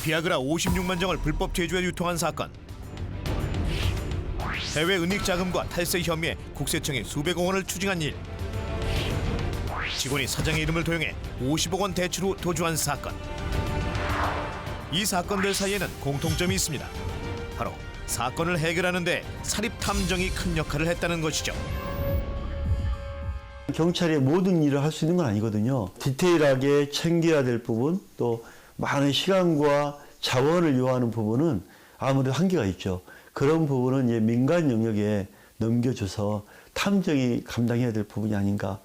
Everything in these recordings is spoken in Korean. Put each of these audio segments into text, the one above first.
비아그라 56만 정을 불법 제조해 유통한 사건. 해외 은닉 자금과 탈세 혐의에 국세청이 수백억 원을 추징한 일. 직원이 사장의 이름을 도용해 50억 원 대출 후 도주한 사건. 이 사건들 사이에는 공통점이 있습니다. 바로 사건을 해결하는 데 사립탐정이 큰 역할을 했다는 것이죠. 경찰이 모든 일을 할 수 있는 건 아니거든요. 디테일하게 챙겨야 될 부분, 또 많은 시간과 자원을 요하는 부분은 아무래도 한계가 있죠. 그런 부분은 이제 민간 영역에 넘겨줘서 탐정이 감당해야 될 부분이 아닌가.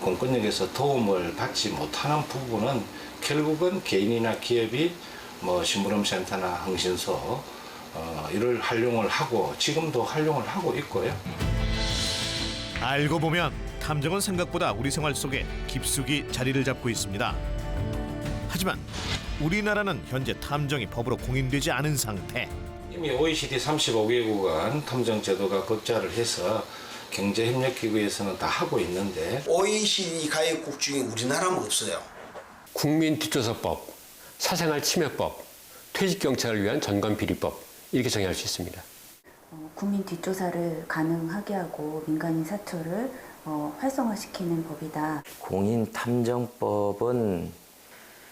공권력에서 도움을 받지 못하는 부분은 결국은 개인이나 기업이 심부름센터나 흥신소 이를 활용을 하고 지금도 활용을 하고 있고요. 알고 보면 탐정은 생각보다 우리 생활 속에 깊숙이 자리를 잡고 있습니다. 하지만 우리나라는 현재 탐정이 법으로 공인되지 않은 상태. 이미 OECD 35개국은 탐정 제도가 법제화를 해서 경제협력기구에서는 다 하고 있는데 OECD 가입국 중에 우리나라는 없어요. 국민 뒷조사법, 사생활 침해법, 퇴직경찰을 위한 전관비리법 이렇게 정의할 수 있습니다. 국민 뒷조사를 가능하게 하고 민간인 사초를 활성화시키는 법이다. 공인탐정법은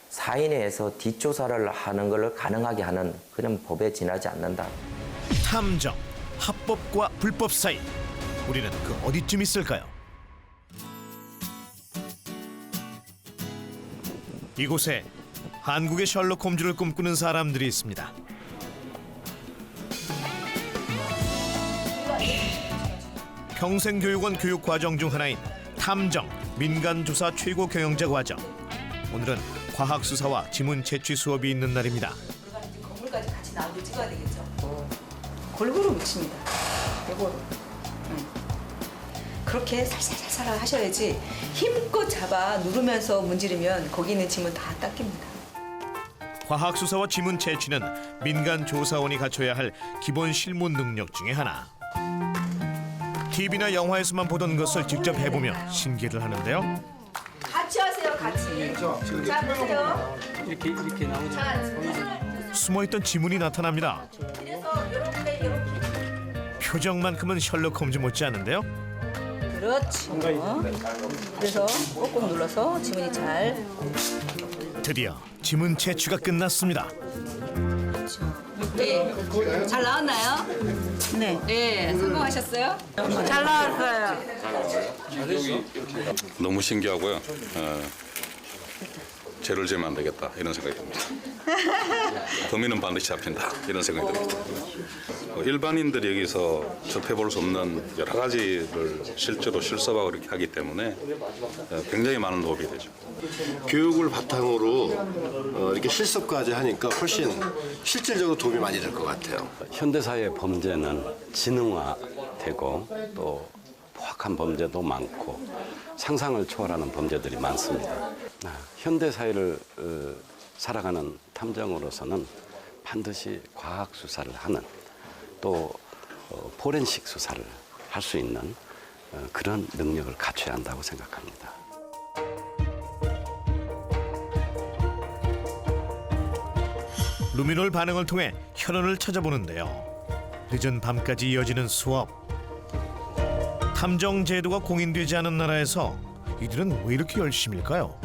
사인회에서 뒷조사를 하는 것을 가능하게 하는 그런 법에 지나지 않는다. 탐정, 합법과 불법 사이. 우리는 그 어디쯤 있을까요? 이곳에 한국의 셜록 홈즈를 꿈꾸는 사람들이 있습니다. 평생교육원 교육과정 중 하나인 탐정, 민간조사 최고 경영자 과정. 오늘은 과학수사와 지문 채취 수업이 있는 날입니다. 건물까지 같이 나오게 찍어야 되겠죠. 골고루 묻힙니다. 골고루. 그렇게 살살살살 하셔야지 힘껏 잡아 누르면서 문지르면 거기 있는 지문 다 닦입니다. 과학수사와 지문 채취는 민간조사원이 갖춰야 할 기본 실무 능력 중에 하나. TV나 영화에서만 보던 것을 직접 해보며 신기를 하는데요. 같이 하세요, 같이. 자, 보세요. 이렇게 나오죠. 자, 숨어있던 지문이 나타납니다. 이래서 이렇게. 표정만큼은 셜록 홈즈 못지 않은데요. 그렇죠. 그래서 꼭꼭 눌러서 지문이 잘. 드디어 지문 채취가 끝났습니다. 네. 잘 나왔나요? 네. 네. 성공하셨어요? 잘 나왔어요. 너무 신기하고요. 죄를 지면 안 되겠다 이런 생각이 듭니다. 범인은 반드시 잡힌다 이런 생각이 듭니다. 일반인들이 여기서 접해볼 수 없는 여러 가지를 실제로 실습하고 이렇게 하기 때문에 굉장히 많은 도움이 되죠. 교육을 바탕으로 이렇게 실습까지 하니까 훨씬 실질적으로 도움이 많이 될 것 같아요. 현대사회의 범죄는 지능화되고 또 포악한 범죄도 많고 상상을 초월하는 범죄들이 많습니다. 현대사회를 살아가는 탐정으로서는 반드시 과학수사를 하는 또 포렌식 수사를 할 수 있는 그런 능력을 갖춰야 한다고 생각합니다. 루미놀 반응을 통해 혈흔을 찾아보는데요. 늦은 밤까지 이어지는 수업. 탐정 제도가 공인되지 않은 나라에서 이들은 왜 이렇게 열심일까요?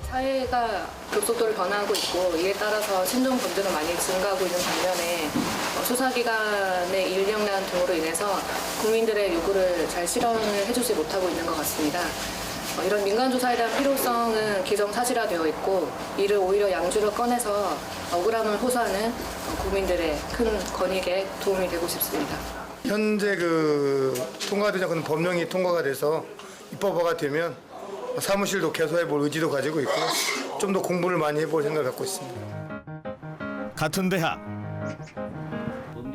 사회가 급속도로 변화하고 있고 이에 따라서 신종 범죄가 많이 증가하고 있는 반면에 수사기관의 인력난 등으로 인해서 국민들의 요구를 잘 실현을 해주지 못하고 있는 것 같습니다. 이런 민간조사에 대한 필요성은 기정사실화되어 있고 이를 오히려 양주를 꺼내서 억울함을 호소하는 국민들의 큰 권익에 도움이 되고 싶습니다. 현재 통과되지 않은 법령이 통과가 돼서 입법화가 되면 사무실도 개소해볼 의지도 가지고 있고 좀 더 공부를 많이 해볼 생각을 갖고 있습니다. 같은 대학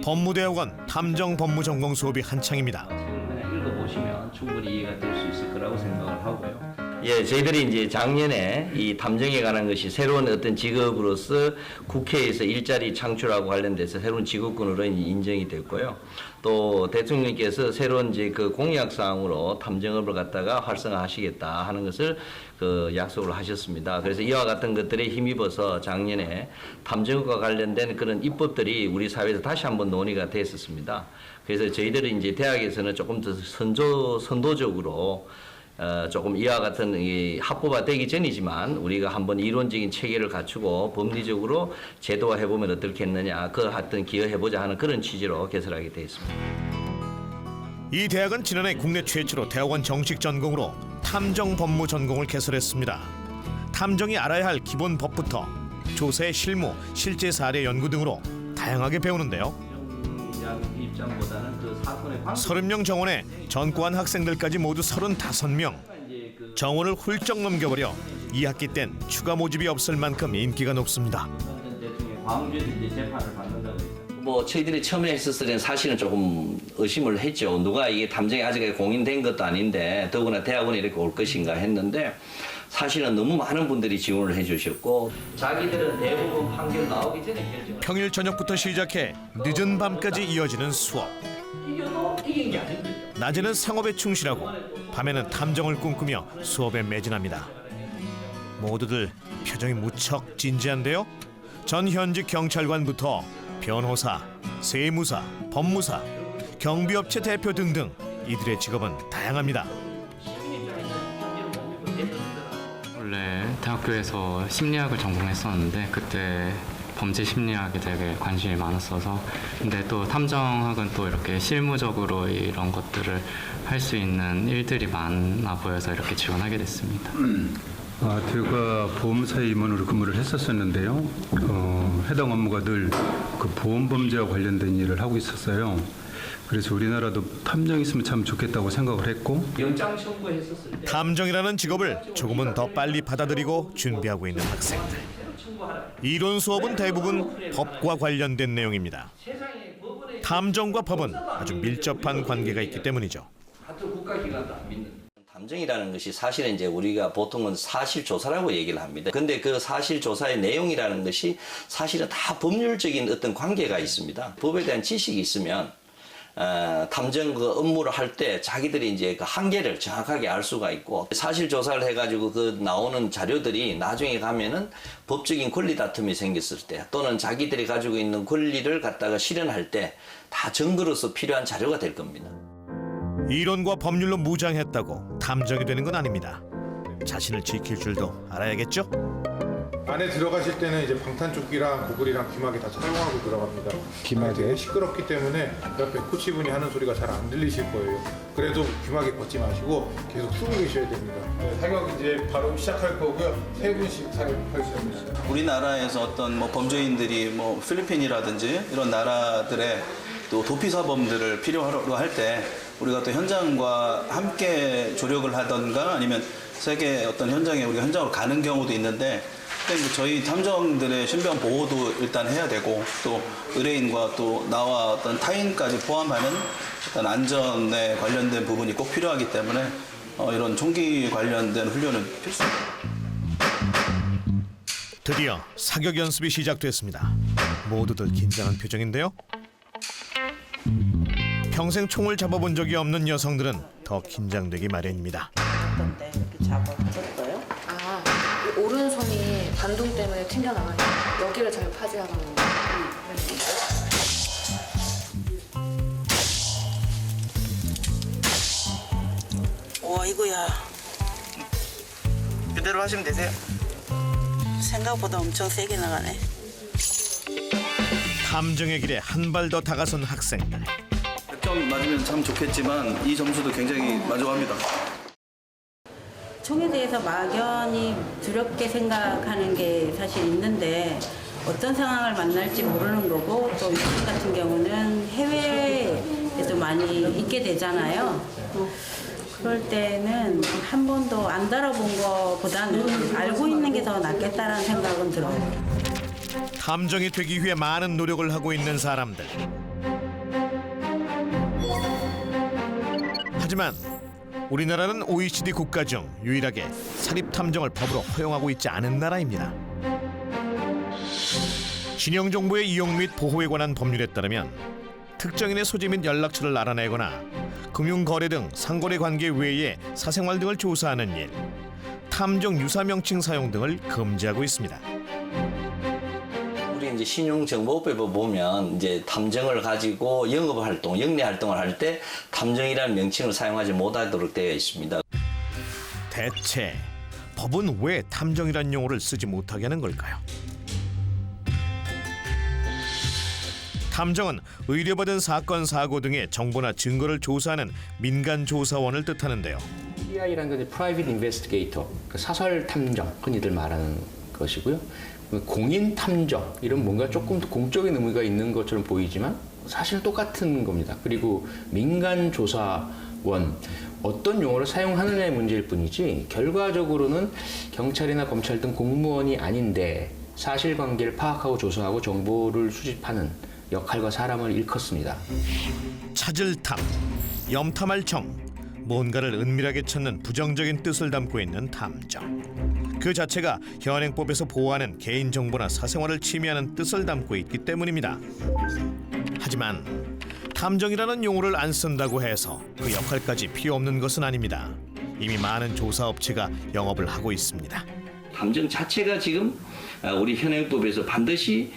법무대학원 탐정 법무 전공 수업이 한창입니다. 읽어보시면 충분히 이해가 될 수 있을 거라고 생각을 하고요. 예, 저희들이 이제 작년에 이 탐정에 관한 것이 새로운 어떤 직업으로서 국회에서 일자리 창출하고 관련돼서 새로운 직업군으로 인정이 됐고요. 또 대통령께서 새로운 이제 그 공약사항으로 탐정업을 갖다가 활성화하시겠다 하는 것을 그 약속을 하셨습니다. 그래서 이와 같은 것들에 힘입어서 작년에 탐정과 관련된 그런 입법들이 우리 사회에서 다시 한번 논의가 됐었습니다. 그래서 저희들은 이제 대학에서는 조금 더 선도적으로 조금 이와 같은 이 합법화되기 전이지만 우리가 한번 이론적인 체계를 갖추고 법리적으로 제도화해 보면 어떻겠느냐, 그 하여튼 기여해보자 하는 그런 취지로 개설하게 되었습니다. 이 대학은 지난해 국내 최초로 대학원 정식 전공으로 탐정 법무 전공을 개설했습니다. 탐정이 알아야 할 기본 법부터 조사의 실무, 실제 사례 연구 등으로 다양하게 배우는데요. 30명 정원에 전과한 학생들까지 모두 35명. 정원을 훌쩍 넘겨버려 2학기 땐 추가 모집이 없을 만큼 인기가 높습니다. 뭐 저희들이 처음에 했었을 때는 사실은 조금 의심을 했죠. 누가 이게 탐정이 아직 공인된 것도 아닌데 더구나 대학원에 이렇게 올 것인가 했는데 사실은 너무 많은 분들이 지원을 해주셨고 자기들은 대부분 판결 나오기 전에 결정. 평일 저녁부터 시작해 늦은 밤까지 이어지는 수업. 이겨도 이긴 게 아닙니다. 낮에는 상업에 충실하고 밤에는 탐정을 꿈꾸며 수업에 매진합니다. 모두들 표정이 무척 진지한데요. 전 현직 경찰관부터 변호사, 세무사, 법무사, 경비업체 대표 등등 이들의 직업은 다양합니다. 원래 대학교에서 심리학을 전공했었는데 그때 범죄 심리학에 되게 관심이 많았어서 근데 또 탐정학은 또 이렇게 실무적으로 이런 것들을 할 수 있는 일들이 많아 보여서 이렇게 지원하게 됐습니다. 제가 보험사 임원으로 근무를 했었었는데요. 해당 업무가 늘 그 보험 범죄와 관련된 일을 하고 있었어요. 그래서 우리나라도 탐정 있으면 참 좋겠다고 생각을 했고 영장 청구했었을 때 탐정이라는 직업을 조금은 더 빨리 받아들이고 준비하고 있는 학생들. 이론 수업은 대부분 법과 관련된 내용입니다. 탐정과 법은 아주 밀접한 관계가 있기 때문이죠. 같은 국가기관도 안 믿는. 탐정이라는 것이 사실은 이제 우리가 보통은 사실조사라고 얘기를 합니다. 근데 그 사실조사의 내용이라는 것이 사실은 다 법률적인 어떤 관계가 있습니다. 법에 대한 지식이 있으면 탐정 그 업무를 할 때 자기들이 이제 그 한계를 정확하게 알 수가 있고 사실 조사를 해가지고 그 나오는 자료들이 나중에 가면은 법적인 권리 다툼이 생겼을 때 또는 자기들이 가지고 있는 권리를 갖다가 실현할 때 다 증거로서 필요한 자료가 될 겁니다. 이론과 법률로 무장했다고 탐정이 되는 건 아닙니다. 자신을 지킬 줄도 알아야겠죠? 안에 들어가실 때는 이제 방탄조끼랑 고글이랑 귀마개 다 착용하고 들어갑니다. 귀마개 시끄럽기 때문에 옆에 코치분이 하는 소리가 잘 안 들리실 거예요. 그래도 귀마개 벗지 마시고 계속 쓰고 계셔야 됩니다. 사격 이제 바로 시작할 거고요. 3분씩 사격할 수 있습니다. 우리나라에서 어떤 뭐 범죄인들이 뭐 필리핀이라든지 이런 나라들의 또 도피사범들을 필요로 할 때 우리가 또 현장과 함께 조력을 하던가 아니면 세계 어떤 현장에 우리가 현장으로 가는 경우도 있는데 저희 탐정들의 신변 보호도 일단 해야 되고 또 의뢰인과 또 나와 어떤 타인까지 포함하는 어떤 안전에 관련된 부분이 꼭 필요하기 때문에 이런 총기 관련된 훈련은 필수입니다. 드디어 사격 연습이 시작됐습니다. 모두들 긴장한 표정인데요. 평생 총을 잡아본 적이 없는 여성들은 더 긴장되기 마련입니다. 어떤데 이렇게 잡아봤어요? 아, 이 오른손이 반동 때문에 튕겨나가니까 여기를 잘 파지하는 거. 와 이거야. 그대로 하시면 되세요. 생각보다 엄청 세게 나가네. 탐정의 길에 한 발 더 다가선 학생들. 100점 맞으면 참 좋겠지만 이 점수도 굉장히 만족합니다. 총에 대해서 막연히 두렵게 생각하는 게 사실 있는데 어떤 상황을 만날지 모르는 거고 또 요즘 같은 경우는 해외에도 많이 있게 되잖아요. 그럴 때는 한 번도 안 다뤄본 것보다는 알고 있는 게 더 낫겠다라는 생각은 들어요. 탐정이 되기 위해 많은 노력을 하고 있는 사람들. 하지만 우리나라는 OECD 국가 중 유일하게 사립 탐정을 법으로 허용하고 있지 않은 나라입니다. 신용 정보의 이용 및 보호에 관한 법률에 따르면 특정인의 소재 및 연락처를 알아내거나 금융거래 등 상거래 관계 외에 사생활 등을 조사하는 일, 탐정 유사 명칭 사용 등을 금지하고 있습니다. 우리 이제 신용정보법에 보면 이제 탐정을 가지고 영업 활동, 영리 활동을 할 때 탐정이라는 명칭을 사용하지 못하도록 되어 있습니다. 대체 법은 왜 탐정이라는 용어를 쓰지 못하게 하는 걸까요? 탐정은 의뢰받은 사건, 사고 등의 정보나 증거를 조사하는 민간 조사원을 뜻하는데요. PI라는 건 Private Investigator, 사설 탐정, 흔히들 말하는 것이고요. 공인 탐정, 이런 뭔가 조금 더 공적인 의미가 있는 것처럼 보이지만 사실 똑같은 겁니다. 그리고 민간 조사원, 어떤 용어를 사용하느냐의 문제일 뿐이지 결과적으로는 경찰이나 검찰 등 공무원이 아닌데 사실관계를 파악하고 조사하고 정보를 수집하는 역할과 사람을 일컫습니다. 찾을 탐, 염탐할 정, 뭔가를 은밀하게 찾는 부정적인 뜻을 담고 있는 탐정. 그 자체가 현행법에서 보호하는 개인정보나 사생활을 침해하는 뜻을 담고 있기 때문입니다. 하지만 탐정이라는 용어를 안 쓴다고 해서 그 역할까지 필요 없는 것은 아닙니다. 이미 많은 조사업체가 영업을 하고 있습니다. 탐정 자체가 지금 우리 현행법에서 반드시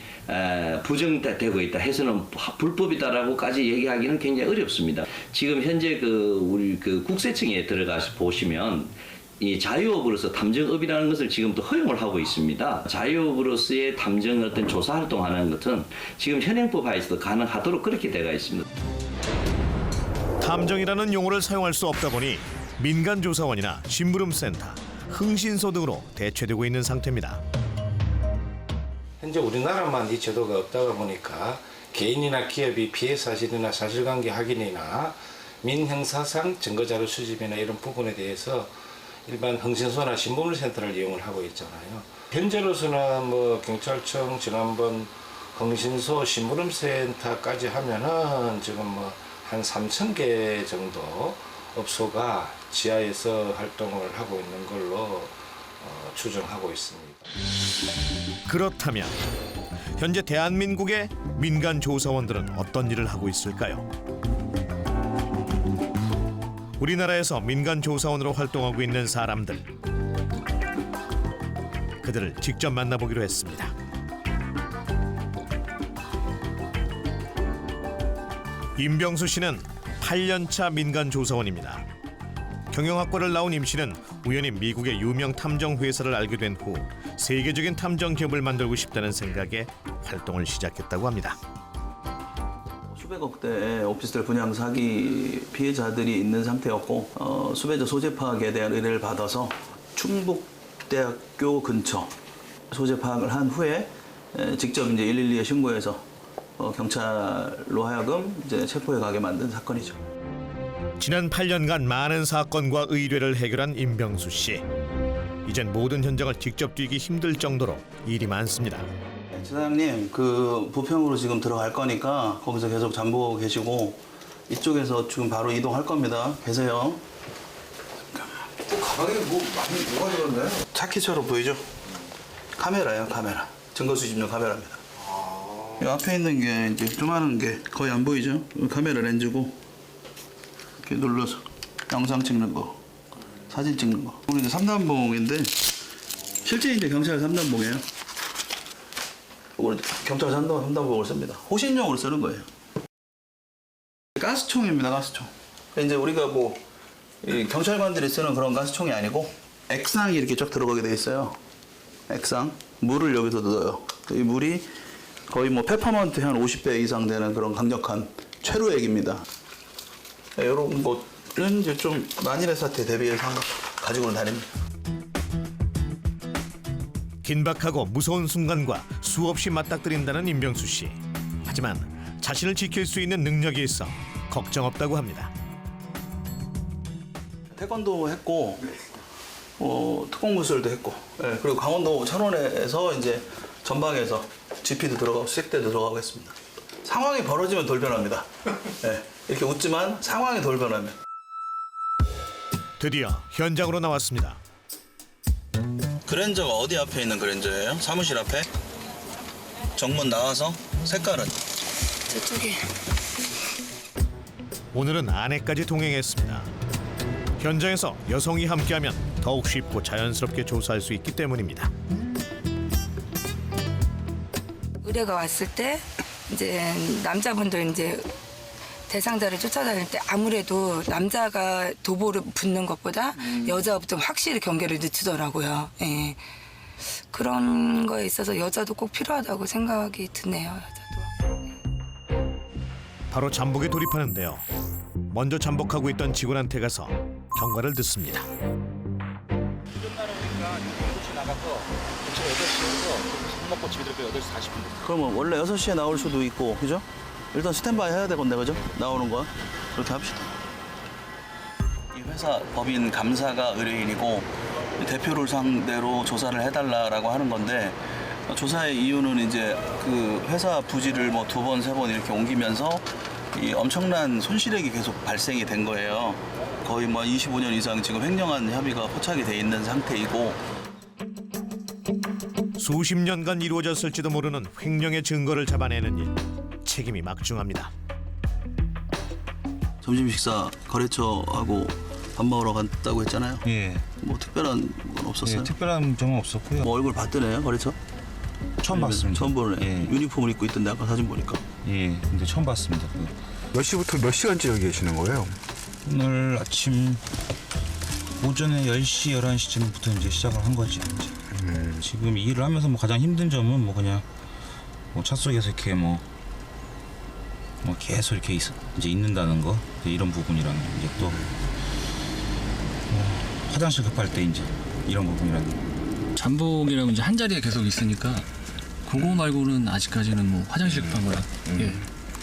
부정되고 있다 해서는 불법이다라고까지 얘기하기는 굉장히 어렵습니다. 지금 현재 우리 국세청에 들어가서 보시면 이 자유업으로서 탐정업이라는 것을 지금도 허용을 하고 있습니다. 자유업으로서의 탐정 어떤 조사 활동하는 것은 지금 현행법 하에서도 가능하도록 그렇게 되어 있습니다. 탐정이라는 용어를 사용할 수 없다 보니 민간조사원이나 심부름센터, 흥신소 등으로 대체되고 있는 상태입니다. 현재 우리나라만 이 제도가 없다가 보니까 개인이나 기업이 피해 사실이나 사실관계 확인이나 민형사상 증거자료 수집이나 이런 부분에 대해서 일반 흥신소나 신분센터를 이용을 하고 있잖아요. 현재로서는 뭐 경찰청, 지난번 흥신소, 신분센터까지 하면은 지금 뭐 한 3,000개 정도 업소가 지하에서 활동을 하고 있는 걸로 추정하고 있습니다. 그렇다면 현재 대한민국의 민간 조사원들은 어떤 일을 하고 있을까요? 우리나라에서 민간 조사원으로 활동하고 있는 사람들, 그들을 직접 만나보기로 했습니다. 임병수 씨는 8년차 민간 조사원입니다. 경영학과를 나온 임 씨는 우연히 미국의 유명 탐정 회사를 알게 된 후 세계적인 탐정 기업을 만들고 싶다는 생각에 활동을 시작했다고 합니다. 수백억대 오피스텔 분양 사기 피해자들이 있는 상태였고 수배자 소재 파악에 대한 의뢰를 받아서 충북대학교 근처 소재 파악을 한 후에 직접 이제 112에 신고해서 경찰로 하여금 이제 체포해 가게 만든 사건이죠. 지난 8년간 많은 사건과 의뢰를 해결한 임병수 씨. 이젠 모든 현장을 직접 뛰기 힘들 정도로 일이 많습니다. 지사장님, 부평으로 지금 들어갈 거니까 거기서 계속 잠보고 계시고 이쪽에서 지금 바로 이동할 겁니다. 계세요. 가방에 뭐가 들었나요? 차키처럼 보이죠? 카메라예요, 카메라. 증거 수집용 카메라입니다. 이 앞에 있는 게 이제 조그마한 게 거의 안 보이죠? 카메라 렌즈고 이렇게 눌러서 영상 찍는 거, 사진 찍는 거. 우리 이제 3단봉인데 실제 이제 경찰 3단봉이에요. 이거는 경찰 3단봉을 씁니다. 호신용으로 쓰는 거예요. 가스총입니다, 가스총. 이제 우리가 이 경찰관들이 쓰는 그런 가스총이 아니고 액상이 이렇게 쫙 들어가게 돼 있어요. 액상. 물을 여기서 넣어요. 이 물이 거의 페퍼먼트 한 50배 이상 되는 그런 강력한 최루액입니다. 이런 것은 이제 좀 만일의 사태 대비해서 가지고는 다닙니다. 긴박하고 무서운 순간과 수없이 맞닥뜨린다는 임병수 씨. 하지만 자신을 지킬 수 있는 능력이 있어 걱정 없다고 합니다. 태권도 했고 특공무술도 했고 그리고 강원도 철원에서 이제 전방에서 GP도 들어가고 수색대도 들어가고 했습니다. 상황이 벌어지면 돌변합니다. 이렇게 웃지만 상황이 돌변하면. 드디어 현장으로 나왔습니다. 그랜저가 어디 앞에 있는 그랜저예요? 사무실 앞에? 정문 나와서 색깔은? 저쪽에. 오늘은 아내까지 동행했습니다. 현장에서 여성이 함께하면 더욱 쉽고 자연스럽게 조사할 수 있기 때문입니다. 의뢰가 왔을 때 이제 남자분들 이제 대상자를 쫓아다닐 때 아무래도 남자가 도보를 붙는 것보다 여자부터 확실히 경계를 늦추더라고요. 예. 그런 거에 있어서 여자도 꼭 필요하다고 생각이 드네요. 여자도. 바로 잠복에 돌입하는데요. 먼저 잠복하고 있던 직원한테 가서 경과를 듣습니다. 그러면 원래 6시에 나올 수도 있고, 그죠? 일단 스탠바이 해야 되겠네, 그죠? 나오는 거. 그렇게 합시다. 이 회사 법인 감사가 의뢰인이고 대표를 상대로 조사를 해달라고 하는 건데 조사의 이유는 이제 그 회사 부지를 뭐 2번, 3번 이렇게 옮기면서 이 엄청난 손실액이 계속 발생이 된 거예요. 거의 뭐 25년 이상 지금 횡령한 혐의가 포착이 돼 있는 상태이고 수십 년간 이루어졌을지도 모르는 횡령의 증거를 잡아내는 일, 책임이 막중합니다. 점심 식사 거래처하고 밥 먹으러 갔다고 했잖아요. 예. 뭐 특별한 건 없었어요? 예, 특별한 점은 없었고요. 뭐 얼굴 봤더네요, 거래처? 처음 봤습니다. 처음 보네. 예. 유니폼을 입고 있던데 아까 사진 보니까. 예, 근데 처음 봤습니다. 몇 시부터 몇 시간째 여기 계시는 거예요? 오늘 아침 오전에 10시, 11시쯤부터 이제 시작을 한 거지. 이제. 지금 이 일을 하면서 뭐 가장 힘든 점은 뭐 그냥 뭐 차 속에서 이렇게 뭐 계속 이렇게 이제 있는다는 거 이런 부분이랑 이제 또 화장실 급할 때 이제 이런 부분이랑 잠복이라고 이제 한 자리에 계속 있으니까 그거 말고는 아직까지는 뭐 화장실 급한 거랑 예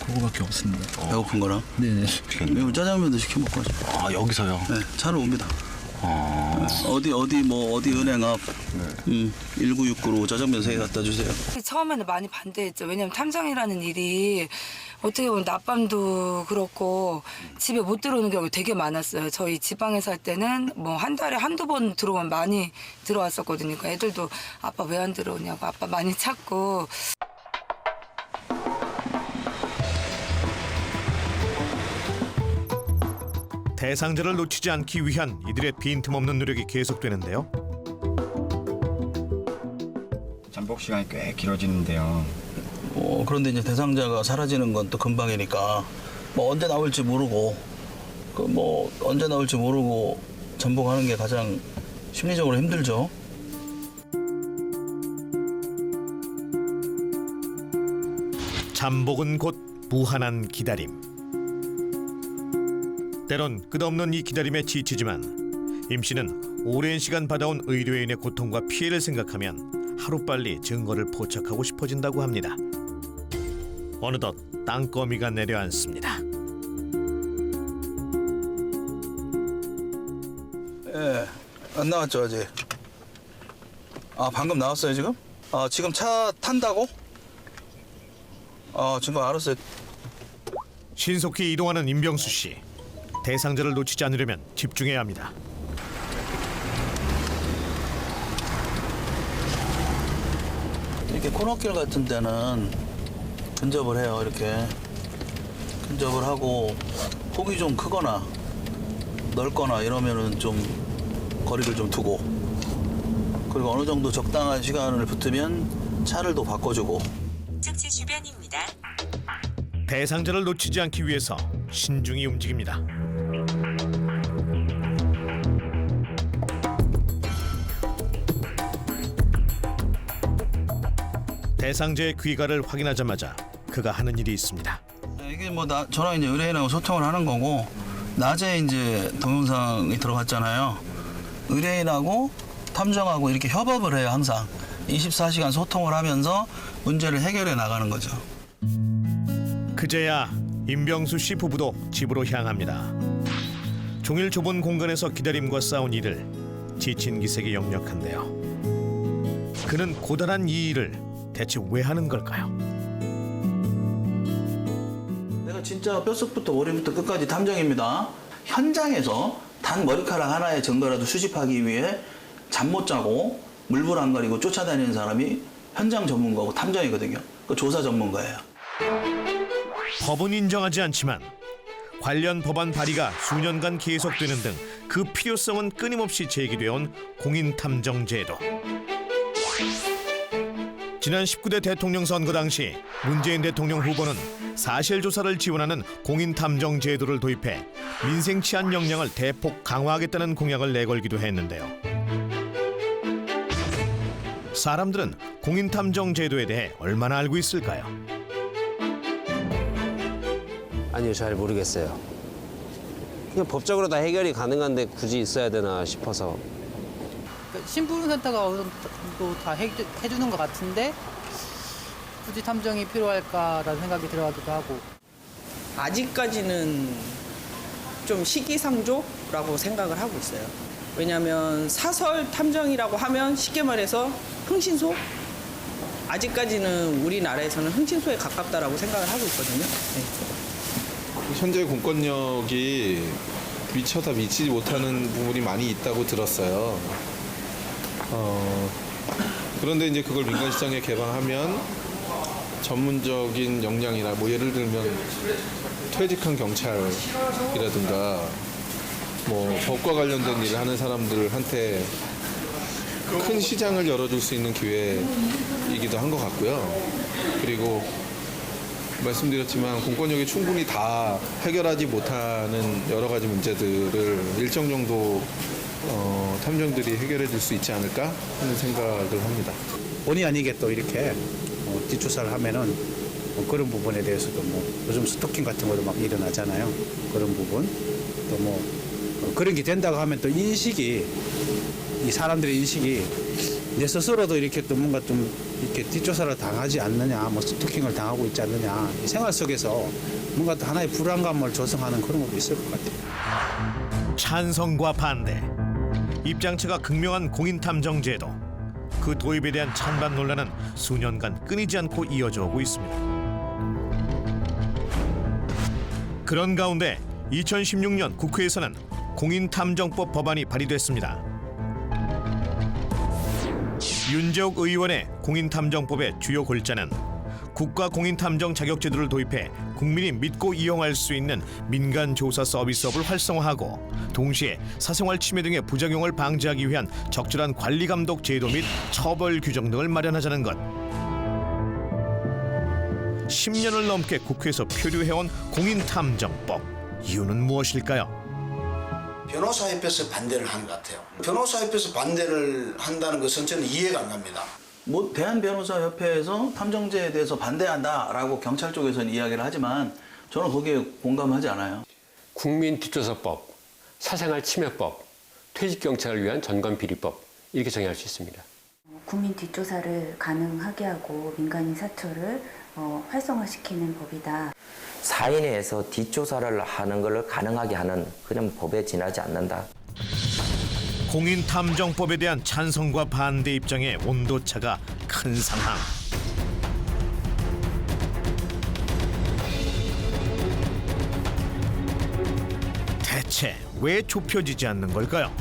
그거밖에 없습니다. 배고픈 거랑? 네네. 매운 짜장면도 시켜 먹고 하죠. 아 여기서요? 네, 차로 옵니다. 어디 은행 앞 1969로 짜장면 3개 갖다 주세요. 처음에는 많이 반대했죠. 왜냐면 탐정이라는 일이 어떻게 보면 낮밤도 그렇고 집에 못 들어오는 경우가 되게 많았어요. 저희 지방에 살 때는 뭐 한 달에 한두 번 들어오면 많이 들어왔었거든요. 그러니까 애들도 아빠 왜 안 들어오냐고 아빠 많이 찾고. 대상자를 놓치지 않기 위한 이들의 빈틈없는 노력이 계속되는데요. 잠복 시간이 꽤 길어지는데요. 그런데 이제 대상자가 사라지는 건 또 금방이니까 뭐 언제 나올지 모르고 언제 나올지 모르고 잠복하는 게 가장 심리적으로 힘들죠. 잠복은 곧 무한한 기다림. 때론 끝없는 이 기다림에 지치지만 임 씨는 오랜 시간 받아온 의뢰인의 고통과 피해를 생각하면 하루빨리 증거를 포착하고 싶어진다고 합니다. 어느덧 땅거미가 내려앉습니다. 예, 안 나왔죠 아직. 방금 나왔어요 지금? 지금 차 탄다고? 지금 알았어요. 신속히 이동하는 임병수 씨. 대상자를 놓치지 않으려면 집중해야 합니다. 이렇게 코너길 같은 데는 근접을 해요. 이렇게 근접을 하고 폭이 좀 크거나 넓거나 이러면은 좀 거리를 좀 두고 그리고 어느 정도 적당한 시간을 붙으면 차를 또 바꿔주고. 목적지 주변입니다. 대상자를 놓치지 않기 위해서 신중히 움직입니다. 대상자의 귀가를 확인하자마자 그가 하는 일이 있습니다. 이게 뭐 저랑 이제 의뢰인하고 소통을 하는 거고 낮에 이제 동영상이 들어갔잖아요. 의뢰인하고 탐정하고 이렇게 협업을 해요. 항상 24시간 소통을 하면서 문제를 해결해 나가는 거죠. 그제야 임병수 씨 부부도 집으로 향합니다. 종일 좁은 공간에서 기다림과 싸운 이를 지친 기색이 역력한데요. 그는 고단한 이 일을 대체 왜 하는 걸까요? 내가 진짜 뼛속부터 머리부터 끝까지 탐정입니다. 현장에서 단 머리카락 하나의 증거라도 수집하기 위해 잠 못 자고 물불 안 가리고 쫓아다니는 사람이 현장 전문가고 탐정이거든요. 그 조사 전문가예요. 법은 인정하지 않지만 관련 법안 발의가 수년간 계속되는 등 그 필요성은 끊임없이 제기되어온 공인탐정제도. 지난 19대 대통령 선거 당시 문재인 대통령 후보는 사실조사를 지원하는 공인탐정제도를 도입해 민생 치안 역량을 대폭 강화하겠다는 공약을 내걸기도 했는데요. 사람들은 공인탐정제도에 대해 얼마나 알고 있을까요? 아니요, 잘 모르겠어요. 그냥 법적으로 다 해결이 가능한데 굳이 있어야 되나 싶어서. 신분센터가 어느 정도 다 해주는 것 같은데 굳이 탐정이 필요할까라는 생각이 들어가기도 하고. 아직까지는 좀 시기상조라고 생각을 하고 있어요. 왜냐하면 사설 탐정이라고 하면 쉽게 말해서 흥신소? 아직까지는 우리나라에서는 흥신소에 가깝다라고 생각을 하고 있거든요. 네. 현재 공권력이 미처 다 미치지 못하는 부분이 많이 있다고 들었어요. 그런데 이제 그걸 민간 시장에 개방하면 전문적인 역량이나 뭐 예를 들면 퇴직한 경찰이라든가 뭐 법과 관련된 일을 하는 사람들한테 큰 시장을 열어줄 수 있는 기회이기도 한 것 같고요. 그리고 말씀드렸지만 공권력이 충분히 다 해결하지 못하는 여러 가지 문제들을 일정 정도 탐정들이 해결해 줄 수 있지 않을까 하는 생각을 합니다. 본의 아니게 또 이렇게 뒷조사를 하면은 그런 부분에 대해서도 뭐 요즘 스토킹 같은 것도 막 일어나잖아요. 그런 부분 또 뭐 그런 게 된다고 하면 또 인식이 이 사람들의 인식이 내 스스로도 이렇게 또 뭔가 좀 이렇게 뒷조사를 당하지 않느냐, 뭐 스토킹을 당하고 있지 않느냐, 이 생활 속에서 뭔가 또 하나의 불안감을 조성하는 그런 것도 있을 것 같아요. 찬성과 반대, 입장차가 극명한 공인탐정제도. 그 도입에 대한 찬반 논란은 수년간 끊이지 않고 이어져 오고 있습니다. 그런 가운데 2016년 국회에서는 공인탐정법 법안이 발의됐습니다. 윤재욱 의원의 공인탐정법의 주요 골자는 국가공인탐정 자격제도를 도입해 국민이 믿고 이용할 수 있는 민간조사 서비스업을 활성화하고 동시에 사생활 침해 등의 부작용을 방지하기 위한 적절한 관리감독 제도 및 처벌 규정 등을 마련하자는 것. 10년을 넘게 국회에서 표류해온 공인탐정법. 이유는 무엇일까요? 변호사협회에서 반대를 하는 것 같아요. 변호사협회에서 반대를 한다는 것은 저는 이해가 안 갑니다. 뭐 대한변호사협회에서 탐정제에 대해서 반대한다라고 경찰 쪽에서는 이야기를 하지만 저는 거기에 공감하지 않아요. 국민 뒷조사법, 사생활 침해법, 퇴직경찰을 위한 전관비리법 이렇게 정의할 수 있습니다. 국민 뒷조사를 가능하게 하고 민간인 사초를 활성화시키는 법이다. 사인회에서 뒷조사를 하는 것을 가능하게 하는 그런 법에 지나지 않는다. 공인탐정법에 대한 찬성과 반대 입장의 온도차가 큰 상황. 대체 왜 좁혀지지 않는 걸까요?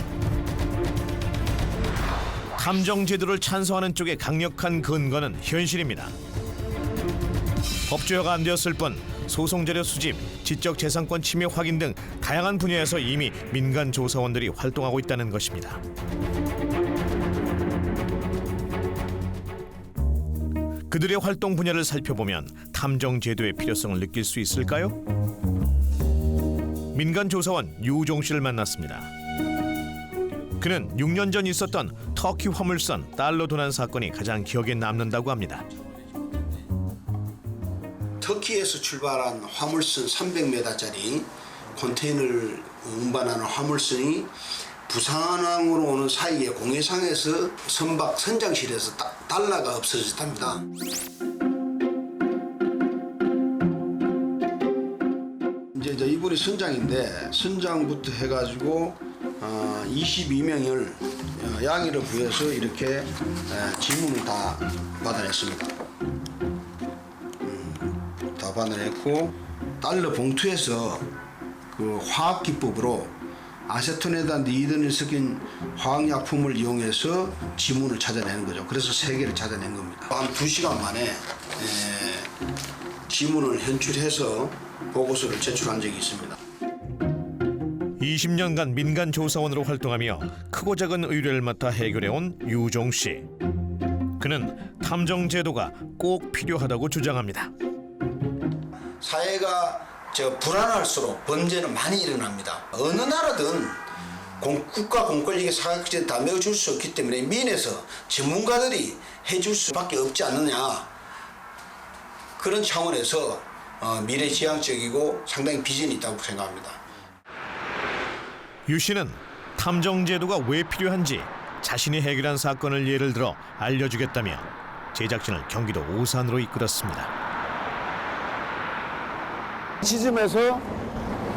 탐정제도를 찬성하는 쪽의 강력한 근거는 현실입니다. 법조화가 안 되었을 뿐 소송자료 수집, 지적재산권 침해 확인 등 다양한 분야에서 이미 민간 조사원들이 활동하고 있다는 것입니다. 그들의 활동 분야를 살펴보면 탐정 제도의 필요성을 느낄 수 있을까요? 민간 조사원 유종 씨를 만났습니다. 그는 6년 전 있었던 터키 화물선 달러 도난 사건이 가장 기억에 남는다고 합니다. 터키에서 출발한 화물선 300m짜리 컨테이너를 운반하는 화물선이 부산항으로 오는 사이에 공해상에서 선박 선장실에서 달러가 없어졌답니다. 이제 이분이 선장인데 선장부터 해가지고 22명을 양해를 구해서 이렇게 지문을 다 받아냈습니다. 다 받아냈고 달러 봉투에서 그 화학 기법으로 아세톤에다 니든을 섞인 화학약품을 이용해서 지문을 찾아내는 거죠. 그래서 3개를 찾아낸 겁니다. 한 2시간 만에 지문을 현출해서 보고서를 제출한 적이 있습니다. 20년간 민간 조사원으로 활동하며 크고 작은 의뢰를 맡아 해결해온 유종 씨. 그는 탐정 제도가 꼭 필요하다고 주장합니다. 사회가 불안할수록 범죄는 많이 일어납니다. 어느 나라든 국가 공권력의 사각지대를 다 메워줄 수 없기 때문에 민에서 전문가들이 해줄 수밖에 없지 않느냐. 그런 차원에서 미래지향적이고 상당히 비전이 있다고 생각합니다. 유 씨는 탐정 제도가 왜 필요한지 자신이 해결한 사건을 예를 들어 알려주겠다며 제작진을 경기도 오산으로 이끌었습니다. 지점에서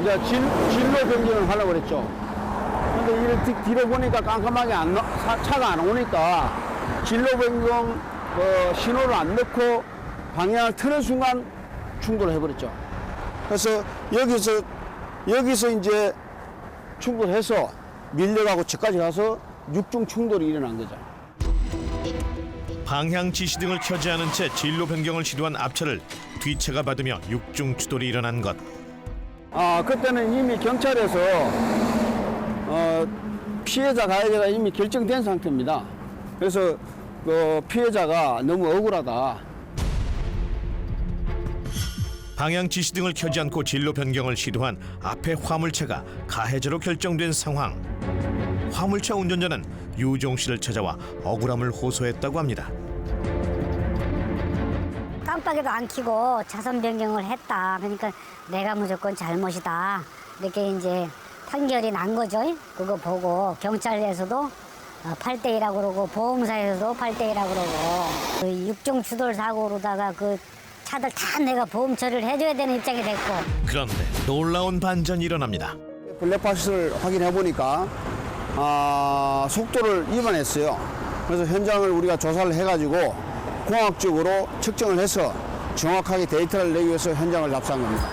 이제 진로 변경을 하려고 그랬죠. 근데 이를 뒤로 보니까 깜깜하게 차가 안 오니까 진로 변경 신호를 안 넣고 방향을 트는 순간 충돌을 해버렸죠. 그래서 여기서 이제 충돌해서 밀려가고 저까지 가서 육중 충돌이 일어난 거죠. 방향 지시 등을 켜지 않은 채 진로 변경을 시도한 앞차를 뒤차가 받으며 육중 추돌이 일어난 것. 그때는 이미 경찰에서 피해자 가해자가 이미 결정된 상태입니다. 그래서 피해자가 너무 억울하다. 방향 지시 등을 켜지 않고 진로 변경을 시도한 앞에 화물차가 가해자로 결정된 상황. 화물차 운전자는 유종 씨를 찾아와 억울함을 호소했다고 합니다. 깜빡이도 안 켜고 차선 변경을 했다. 그러니까 내가 무조건 잘못이다. 이렇게 이제 판결이 난 거죠. 그거 보고 경찰에서도 8대1이라고 그러고 보험사에서도 8대1이라고 그러고 그 육종 추돌 사고로다가 그 차들 다 내가 보험 처리를 해줘야 되는 입장이 됐고. 그런데 놀라운 반전이 일어납니다. 블랙박스를 확인해 보니까 속도를 위반했어요. 그래서 현장을 우리가 조사를 해가지고 공학적으로 측정을 해서 정확하게 데이터를 내기 위해서 현장을 답사한 겁니다.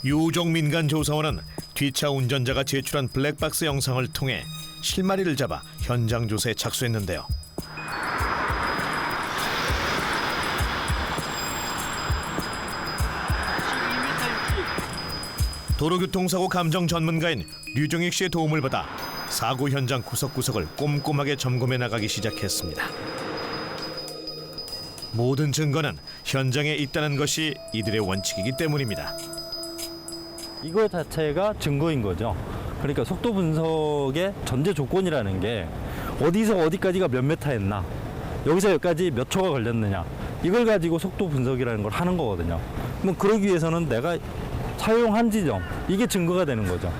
유종 민간 조사원은 뒤차 운전자가 제출한 블랙박스 영상을 통해 실마리를 잡아 현장 조사에 착수했는데요. 도로교통사고 감정 전문가인 류종익 씨의 도움을 받아 사고 현장 구석구석을 꼼꼼하게 점검해 나가기 시작했습니다. 모든 증거는 현장에 있다는 것이 이들의 원칙이기 때문입니다. 이거 자체가 증거인 거죠. 그러니까 속도 분석의 전제 조건이라는 게 어디서 어디까지가 몇 메타 했나, 여기서 여기까지 몇 초가 걸렸느냐, 이걸 가지고 속도 분석이라는 걸 하는 거거든요. 그럼 그러기 위해서는 내가 사용한 지점, 이게 증거가 되는 거죠.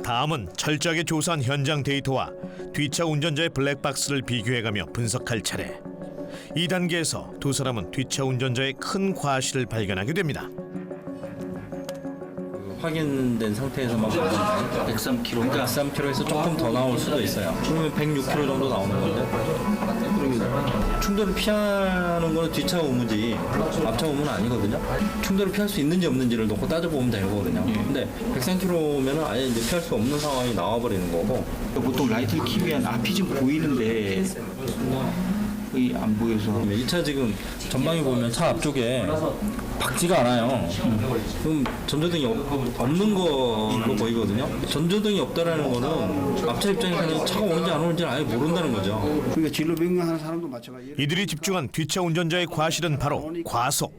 다음은 철저하게 조사한 현장 데이터와 뒤차 운전자의 블랙박스를 비교해가며 분석할 차례. 이 단계에서 두 사람은 뒤차 운전자의 큰 과실을 발견하게 됩니다. 확인된 상태에서만 보면 103km, 103km에서 조금 더 나올 수도 있어요. 그러면 106km 정도 나오는 건데, 그리고 충돌을 피하는 거는 뒤차 의무지 앞차 의무는 아니거든요. 충돌을 피할 수 있는지 없는지를 놓고 따져보면 되거든요. 근데 103km면은 아예 이제 피할 수 없는 상황이 나와버리는 거고. 보통 라이트를 키면 앞이 좀 보이는데 거의 안 보여서. 1차 지금 전방에 보면 차 앞쪽에 박지가 않아요. 그럼 전조등이 없는 걸로 보이거든요. 전조등이 없다라는 거는 앞차 입장에서는 차가 오는지 안 오는지 아예 모른다는 거죠. 그러니까 진로 변경하는 사람도 마찬가지예요. 이들이 집중한 뒤차 운전자의 과실은 바로 과속.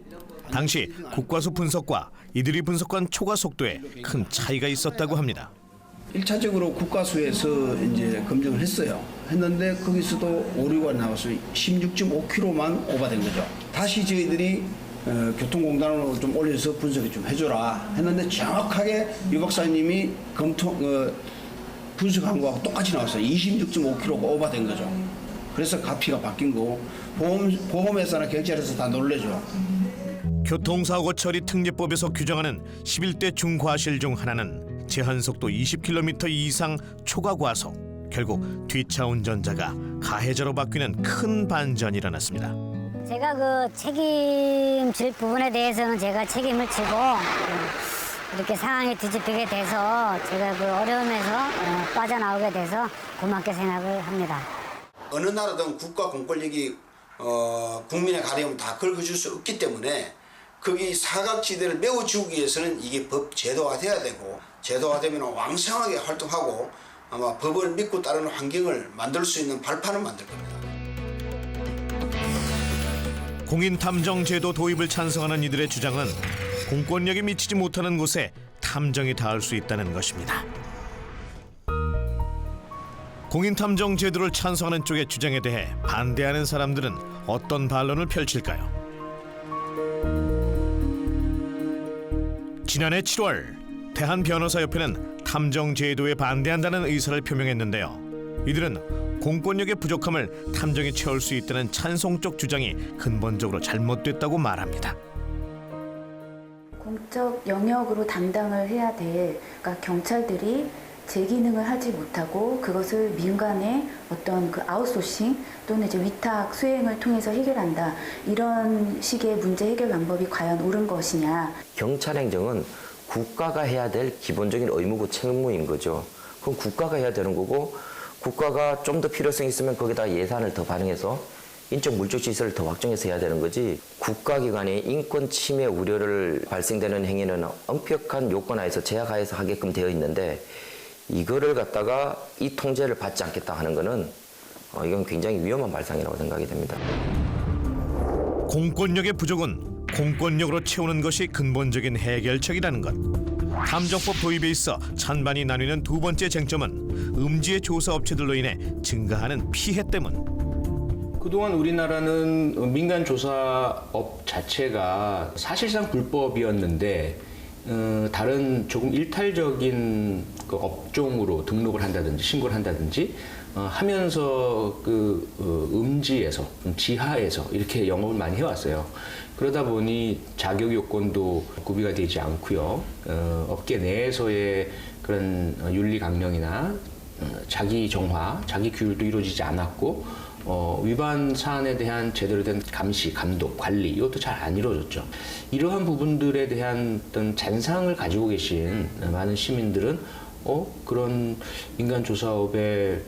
당시 국과수 분석과 이들이 분석한 초과 속도에 큰 차이가 있었다고 합니다. 1차적으로 국가수에서 이제 검증을 했어요. 했는데 거기서도 오류가 나와서 16.5km만 오버된 거죠. 다시 저희들이 교통공단으로 좀 올려서 분석을 좀 해줘라 했는데 정확하게 유 박사님이 분석한 거하고 똑같이 나왔어요. 26.5km가 오버된 거죠. 그래서 가피가 바뀐 거고 보험회사나 경찰에서 다 놀래죠. 교통사고 처리 특례법에서 규정하는 11대 중과실 중 하나는 제한속도 20km 이상 초과 과속. 결국 뒤차 운전자가 가해자로 바뀌는 큰 반전이 일어났습니다. 제가 그 책임질 부분에 대해서는 제가 책임을 지고 이렇게 상황이 뒤집히게 돼서 제가 그 어려움에서 빠져나오게 돼서 고맙게 생각을 합니다. 어느 나라든 국가 공권력이 국민의 가려움 다 긁어줄 수 없기 때문에 거기 사각지대를 메워주기 위해서는 이게 법 제도화 돼야 되고 제도가 되면 왕성하게 활동하고 아마 법을 믿고 따르는 환경을 만들 수 있는 발판을 만들 겁니다. 공인탐정제도 도입을 찬성하는 이들의 주장은 공권력이 미치지 못하는 곳에 탐정이 닿을 수 있다는 것입니다. 공인탐정제도를 찬성하는 쪽의 주장에 대해 반대하는 사람들은 어떤 반론을 펼칠까요? 지난해 7월 대한변호사협회는 탐정제도에 반대한다는 의사를 표명했는데요. 이들은 공권력의 부족함을 탐정이 채울 수 있다는 찬성적 주장이 근본적으로 잘못됐다고 말합니다. 공적 영역으로 담당을 해야 될, 그러니까 경찰들이 제 기능을 하지 못하고 그것을 민간의 어떤 그 아웃소싱 또는 이제 위탁 수행을 통해서 해결한다. 이런 식의 문제 해결 방법이 과연 옳은 것이냐. 경찰 행정은 국가가 해야 될 기본적인 의무고 책무인 거죠. 그럼 국가가 해야 되는 거고 국가가 좀 더 필요성이 있으면 거기다 예산을 더 반영해서 인적 물적 시설을 더 확정해서 해야 되는 거지. 국가기관의 인권 침해 우려를 발생되는 행위는 엄격한 요건 하에서 제약하에서 하게끔 되어 있는데 이거를 갖다가 이 통제를 받지 않겠다 하는 거는 이건 굉장히 위험한 발상이라고 생각이 됩니다. 공권력의 부족은 공권력으로 채우는 것이 근본적인 해결책이라는 것. 탐정법 도입에 있어 찬반이 나뉘는 두 번째 쟁점은 음지의 조사 업체들로 인해 증가하는 피해 때문. 그동안 우리나라는 민간 조사업 자체가 사실상 불법이었는데 다른 조금 일탈적인 그 업종으로 등록을 한다든지 신고를 한다든지 하면서 그 음지에서 지하에서 이렇게 영업을 많이 해왔어요. 그러다 보니 자격 요건도 구비가 되지 않고요. 업계 내에서의 그런 윤리 강령이나 자기 정화, 자기 규율도 이루어지지 않았고 위반 사안에 대한 제대로 된 감시, 감독, 관리 이것도 잘 안 이루어졌죠. 이러한 부분들에 대한 어떤 잔상을 가지고 계신 많은 시민들은 그런 민간 조사업의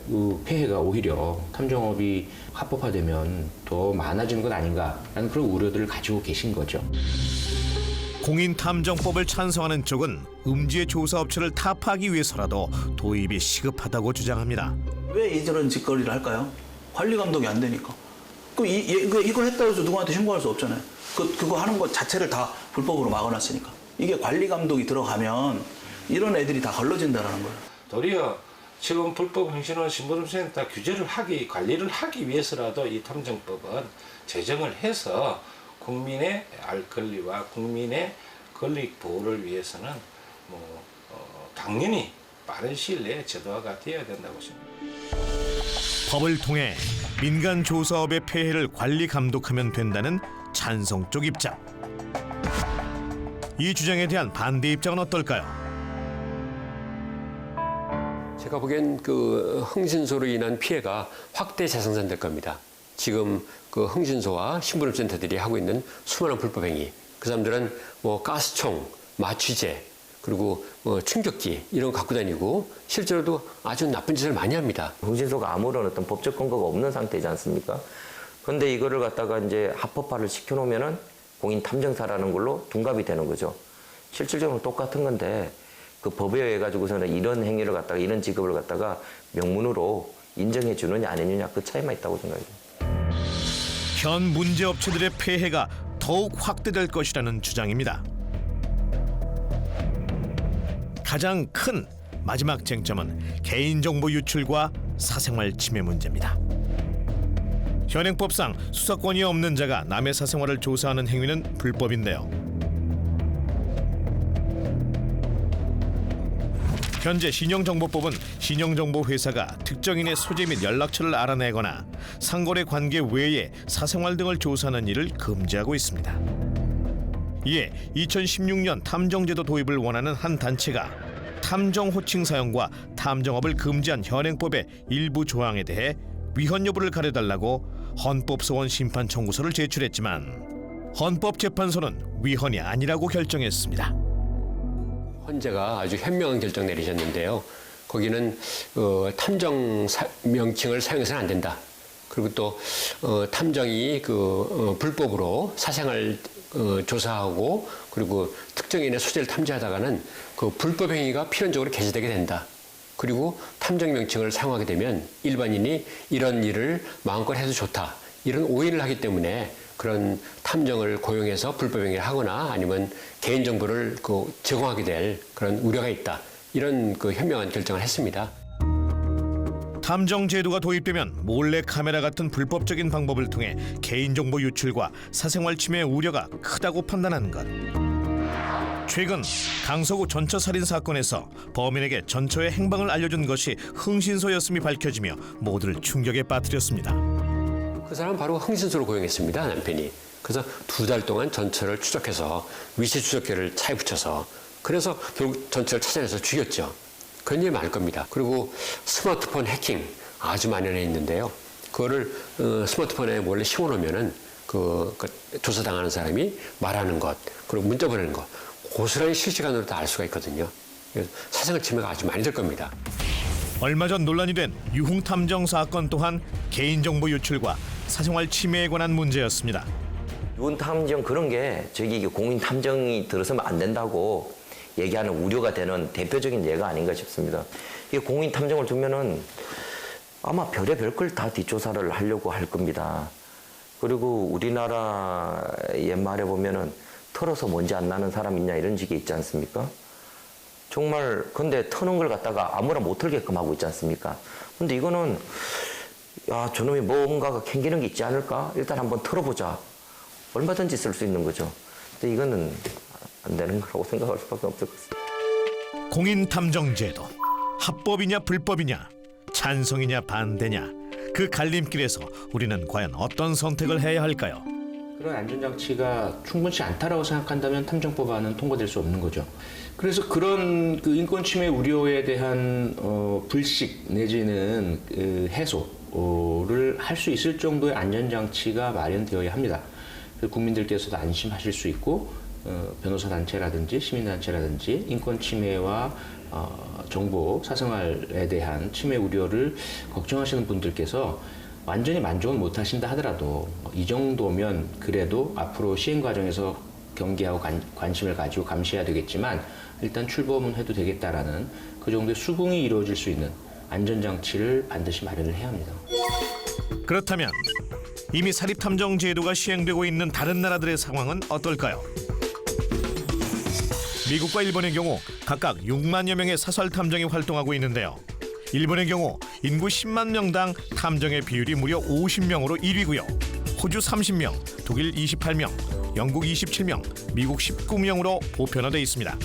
폐해가 오히려 탐정업이 합법화되면 더 많아지는 것 아닌가라는 그런 우려들을 가지고 계신 거죠. 공인탐정법을 찬성하는 쪽은 음지의 조사업체를 타파하기 위해서라도 도입이 시급하다고 주장합니다. 왜 이런 짓거리를 할까요? 관리 감독이 안 되니까. 그럼 이걸 했다고 해서 누구한테 신고할 수 없잖아요. 그거 하는 것 자체를 다 불법으로 막아놨으니까. 이게 관리 감독이 들어가면 이런 애들이 다 걸러진다는 거예요. 도리어 지금 불법 행신원 신분증센터 규제를 관리를 하기 위해서라도 이 탐정법은 제정을 해서 국민의 알 권리와 국민의 권리 보호를 위해서는 당연히 빠른 시일 내에 제도화가 되어야 된다고 생각합니다. 법을 통해 민간 조사업의 폐해를 관리 감독하면 된다는 찬성 쪽 입장. 이 주장에 대한 반대 입장은 어떨까요? 제가 보기엔 그 흥신소로 인한 피해가 확대 재생산될 겁니다. 지금 그 흥신소와 신분업센터들이 하고 있는 수많은 불법 행위, 그 사람들은 뭐 가스총, 마취제, 그리고 충격기 이런 거 갖고 다니고 실제로도 아주 나쁜 짓을 많이 합니다. 흥신소가 아무런 어떤 법적 근거가 없는 상태지 않습니까? 그런데 이거를 갖다가 이제 합법화를 시켜놓으면은 공인 탐정사라는 걸로 둔갑이 되는 거죠. 실질적으로 똑같은 건데 그 법에 의해 가지고서는 이런 행위를 갖다가 이런 직업을 갖다가 명문으로 인정해 주느냐 아니느냐 그 차이만 있다고 생각합니다. 현 문제 업체들의 폐해가 더욱 확대될 것이라는 주장입니다. 가장 큰 마지막 쟁점은 개인정보 유출과 사생활 침해 문제입니다. 현행법상 수사권이 없는 자가 남의 사생활을 조사하는 행위는 불법인데요. 현재 신용정보법은 신용정보회사가 특정인의 소재 및 연락처를 알아내거나 상거래 관계 외에 사생활 등을 조사하는 일을 금지하고 있습니다. 이에 2016년 탐정제도 도입을 원하는 한 단체가 탐정 호칭 사용과 탐정업을 금지한 현행법의 일부 조항에 대해 위헌 여부를 가려달라고 헌법소원 심판 청구서를 제출했지만 헌법재판소는 위헌이 아니라고 결정했습니다. 헌재가 아주 현명한 결정 내리셨는데요. 거기는 탐정 명칭을 사용해서는 안 된다. 그리고 또 탐정이 불법으로 사생활 조사하고 그리고 특정인의 소재를 탐지하다가는 그 불법 행위가 필연적으로 개시되게 된다. 그리고 탐정 명칭을 사용하게 되면 일반인이 이런 일을 마음껏 해도 좋다. 이런 오해를 하기 때문에 그런 탐정을 고용해서 불법 행위를 하거나 아니면 개인정보를 제공하게 될 그런 우려가 있다. 이런 현명한 결정을 했습니다. 탐정 제도가 도입되면 몰래 카메라 같은 불법적인 방법을 통해 개인정보 유출과 사생활 침해 우려가 크다고 판단한 것. 최근 강서구 전처 살인 사건에서 범인에게 전처의 행방을 알려준 것이 흥신소였음이 밝혀지며 모두를 충격에 빠뜨렸습니다. 그 사람 바로 흥신소로 고용했습니다, 남편이. 그래서 2달 동안 전처를 추적해서 위치 추적기를 차에 붙여서 그래서 결국 전처를 찾아내서 죽였죠. 그런 일 많을 겁니다. 그리고 스마트폰 해킹 아주 만연해 있는데요. 그거를 스마트폰에 몰래 심어놓으면은 조사당하는 사람이 말하는 것, 그리고 문자 보내는 것, 고스란히 실시간으로 다 알 수가 있거든요. 사생활 침해가 아주 많이 될 겁니다. 얼마 전 논란이 된 유흥탐정 사건 또한 개인정보 유출과 사생활 침해에 관한 문제였습니다. 유흥탐정 그런 게 이게 공인탐정이 들어서면 안 된다고 얘기하는 우려가 되는 대표적인 예가 아닌가 싶습니다. 이게 공인탐정을 두면은 아마 별의별 걸 다 뒷조사를 하려고 할 겁니다. 그리고 우리나라 옛말에 보면은 털어서 먼지 안 나는 사람 있냐 이런 식이 있지 않습니까? 정말 근데 터는 걸 갖다가 아무나 못 털게끔 하고 있지 않습니까? 근데 이거는 저놈이 뭔가가 캥기는 게 있지 않을까? 일단 한번 털어보자. 얼마든지 쓸 수 있는 거죠. 근데 이거는 안 되는 거라고 생각할 수밖에 없을 것 같습니다. 공인탐정제도 합법이냐 불법이냐 찬성이냐 반대냐 그 갈림길에서 우리는 과연 어떤 선택을 해야 할까요? 그런 안전장치가 충분치 않다라고 생각한다면 탐정법안은 통과될 수 없는 거죠. 그래서 그런 인권 침해 우려에 대한 불식 내지는 해소를 할 수 있을 정도의 안전장치가 마련되어야 합니다. 국민들께서도 안심하실 수 있고 변호사 단체라든지 시민단체라든지 인권 침해와 정보, 사생활에 대한 침해 우려를 걱정하시는 분들께서 완전히 만족은 못 하신다 하더라도 이 정도면 그래도 앞으로 시행 과정에서 경계하고 관심을 가지고 감시해야 되겠지만 일단 출범은 해도 되겠다라는 그 정도의 수긍이 이루어질 수 있는 안전장치를 반드시 마련을 해야 합니다. 그렇다면 이미 사립탐정 제도가 시행되고 있는 다른 나라들의 상황은 어떨까요? 미국과 일본의 경우 각각 6만여 명의 사설 탐정이 활동하고 있는데요. 일본의 경우 인구 10만 명당 탐정의 비율이 무려 50명으로 1위고요. 호주 30명, 독일 28명, 영국 27명, 미국 19명으로 보편화되어 있습니다.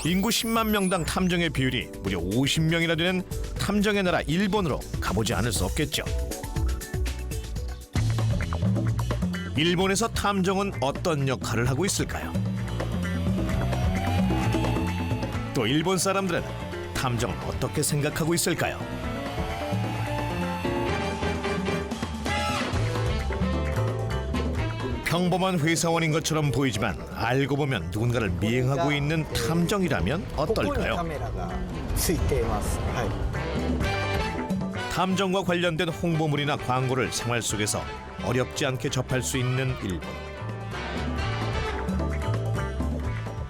인구 10만 명당 탐정의 비율이 무려 50명이나 되는 탐정의 나라 일본으로 가보지 않을 수 없겠죠. 일본에서 탐정은 어떤 역할을 하고 있을까요? 또 일본 사람들은 탐정을 어떻게 생각하고 있을까요? 평범한 회사원인 것처럼 보이지만 알고 보면 누군가를 미행하고 있는 탐정이라면 어떨까요? 탐정과 관련된 홍보물이나 광고를 생활 속에서 어렵지 않게 접할 수 있는 일본.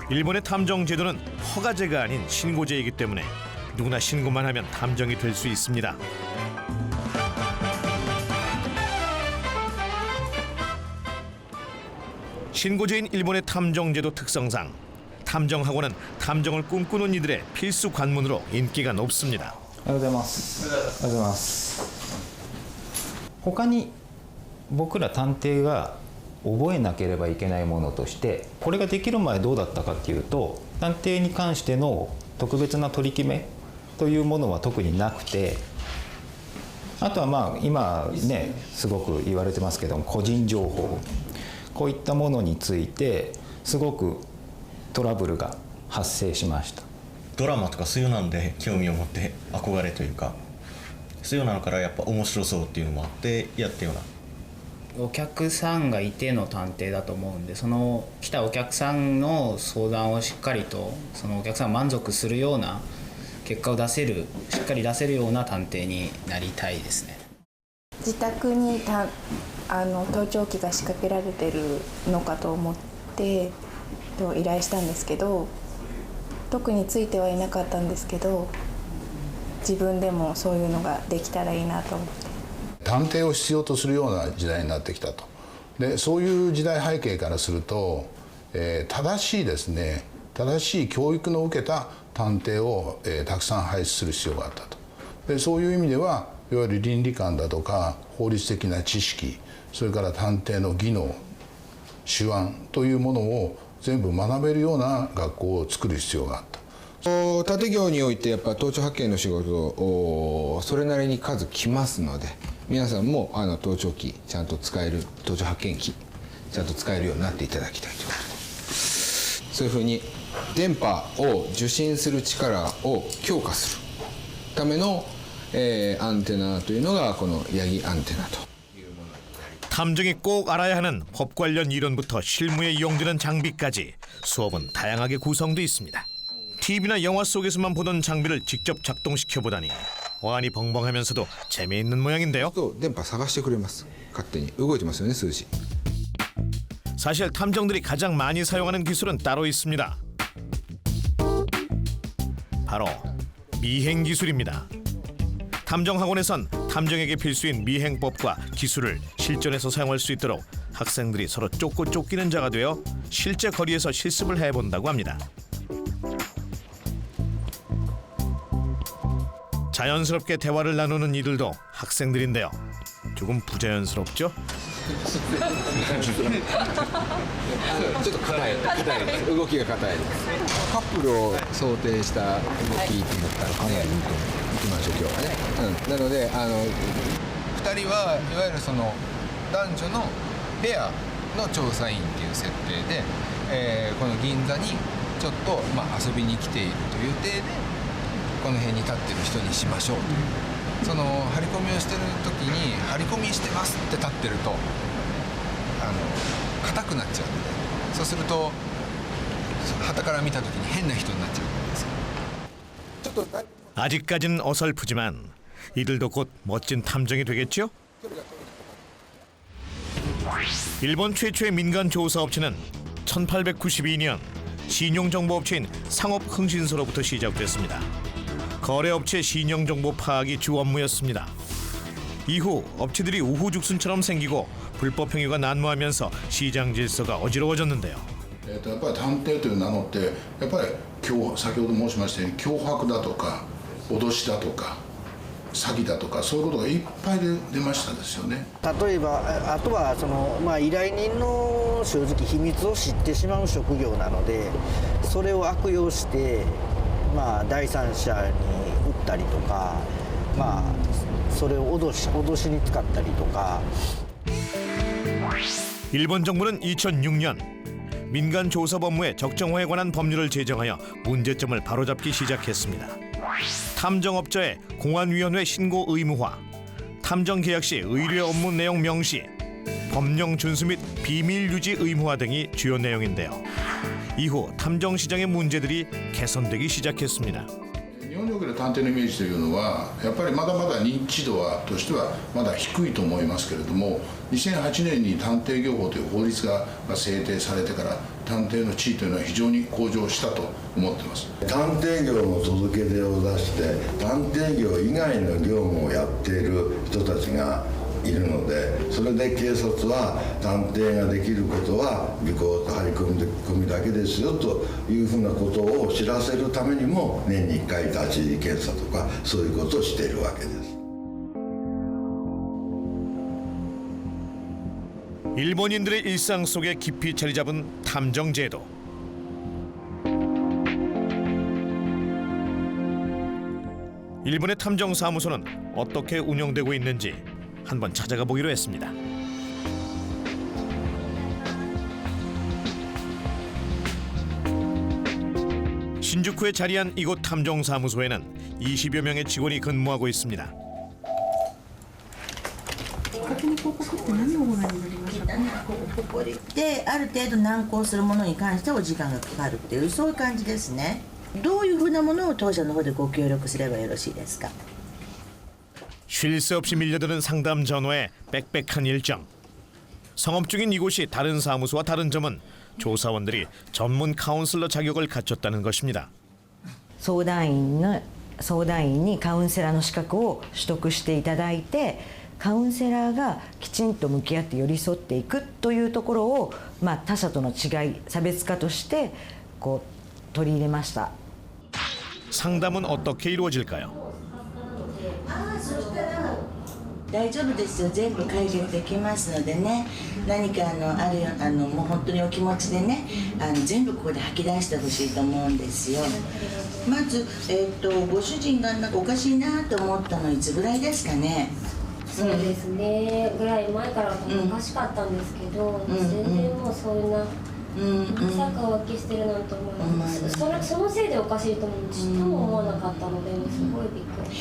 일본의 탐정 제도는 허가제가 아닌 신고제이기 때문에 누구나 신고만 하면 탐정이 될 수 있습니다. 신고제인 일본의 탐정제도 특성상 탐정학원은 탐정을 꿈꾸는 이들의 필수 관문으로 인기가 높습니다. おはようございます。おはようございます。他に僕ら探偵が覚えなければいけないものとしてこれができる前どうだったかっていうと探偵に関しての特別な取り決めというものは特になくてあとはまあ今ねすごく言われてますけども個人情報こういったものについてすごくトラブルが発生しました。ドラマとかそういうので興味を持って憧れというかそういうのからやっぱ面白そうっていうのもあってやったような。お客さんがいての探偵だと思うんでその来たお客さんの相談をしっかりとそのお客さん満足するような結果を出せるしっかり出せるような探偵になりたいですね。自宅に盗聴器が仕掛けられてるのかと思って依頼したんですけど、特についてはいなかったんですけど、自分でもそういうのができたらいいなと思って。探偵を必要とするような時代になってきたと。でそういう時代背景からすると、正しいですね、正しい教育の受けた探偵を、たくさん輩出する必要があったと。でそういう意味ではいわゆる倫理観だとか法律的な知識、それから探偵の技能、手腕というものを全部学べるような学校を作る必要があった。縦業においてやっぱ盗聴発見の仕事をそれなりに数来ますので、皆さんも盗聴器ちゃんと使える、盗聴発見器ちゃんと使えるようになっていただきたいということで、そういうふうに電波を受信する力を強化するための、アンテナというのがこのヤギアンテナと。 탐정이 꼭 알아야 하는 법 관련 이론부터 실무에 이용되는 장비까지 수업은 다양하게 구성돼 있습니다. TV나 영화 속에서만 보던 장비를 직접 작동시켜 보다니 어안이 벙벙하면서도 재미있는 모양인데요. 또電波探してくれます。勝手に動いてますよね、数字。 사실 탐정들이 가장 많이 사용하는 기술은 따로 있습니다. 바로 미행 기술입니다. 탐정학원에선 탐정에게 필수인 미행법과 기술을 실전에서 사용할 수 있도록 학생들이 서로 쫓고 쫓기는 자가 되어 실제 거리에서 실습을 해본다고 합니다. 자연스럽게 대화를 나누는 이들도 학생들인데요. 조금 부자연스럽죠? ちょっと硬い動きが硬いです。カップルを想定した動きって言ったらかなりいきましょう今日はね。なので2人はいわゆるその男女のペアの調査員っていう設定で、この銀座にちょっと遊びに来ているという体でこの辺に立ってる人にしましょうという。その張り込みをしてる時に張り込みしてますって立ってると硬くなっちゃうので、そうすると傍から見た時に変な人になっちゃうんですよ。ちょっと 아직까진 어설프지만 이들도 곧 멋진 탐정이 되겠죠? 일본 최초의 민간 조사 업체는 1892년 신용정보업체인 상업흥신소로부터 시작됐습니다. 거래업체 신용정보 파악이 주 업무였습니다. 이후 업체들이 우후죽순처럼 생기고 불법 행위가 난무하면서 시장 질서가 어지러워졌는데요. やっぱり探偵という名乗ってやっぱり先ほど申しましたように脅迫だとか脅しだとか詐欺だとかそういうことがいっぱい出ましたですよね。例えばあとは依頼人の正直秘密を知ってしまう職業なので、それを悪用して第三者に売ったりとか、それを脅しに使ったりとか。 일본 정부는 2006년 민간 조사 업무의 적정화에 관한 법률을 제정하여 문제점을 바로잡기 시작했습니다. 탐정업자의 공안위원회 신고 의무화, 탐정 계약 시 의뢰 업무 내용 명시, 법령 준수 및 비밀 유지 의무화 등이 주요 내용인데요. 이후 탐정 시장의 문제들이 개선되기 시작했습니다. 日本における探偵のイメージというのはやっぱりまだまだ認知度としてはまだ低いと思いますけれども、2008年に探偵業法という法律が制定されてから探偵の地位というのは非常に向上したと思っています。探偵業の届け出を出して探偵業以外の業務をやっている人たちがいるので、それで警察は探偵ができることは尾行と張り込みだけですよというふうなことを知らせるためにも年に1回立ち入り検査とかそういうことをしているわけです。 일본인들의 일상 속에 깊이 자리 잡은 탐정 제도. 일본의 탐정 사무소는 어떻게 운영되고 있는지 한번 찾아가 보기로 했습니다. 신주쿠에 자리한 이곳 탐정 사무소에는 20여 명의 직원이 근무하고 있습니다. である程度難航するものに関してはお時間がかかるっていうそういう感じですね。どういうふうなものを当社の方でご協力すればよろしいですか。쉴 새 없이 밀려드는 상담 전화에 빽빽한 일정. 성업 중인 이곳이 다른 사무소와 다른 점은 조사원들이 전문 카운슬러 자격을 갖췄다는 것입니다. 相談員にカウンセラーの資格を取得していただいて、カウンセラーがきちんと向き合って寄り添っていくというところを、他者との違い、差別化として取り入れました。 상담은 어떻게 이루어질까요? 大丈夫ですよ、全部解決できますのでね、何かもう本当にお気持ちでね、全部ここで吐き出してほしいと思うんですよ。まず、ご主人がなんかおかしいなと思ったのいつぐらいですかね。そうですね、ぐらい前からおかしかったんですけど、全然もうそんな朝顔分けしてるなんて思います。そのせいでおかしいともちっとも思わなかったので、すごいびっくり。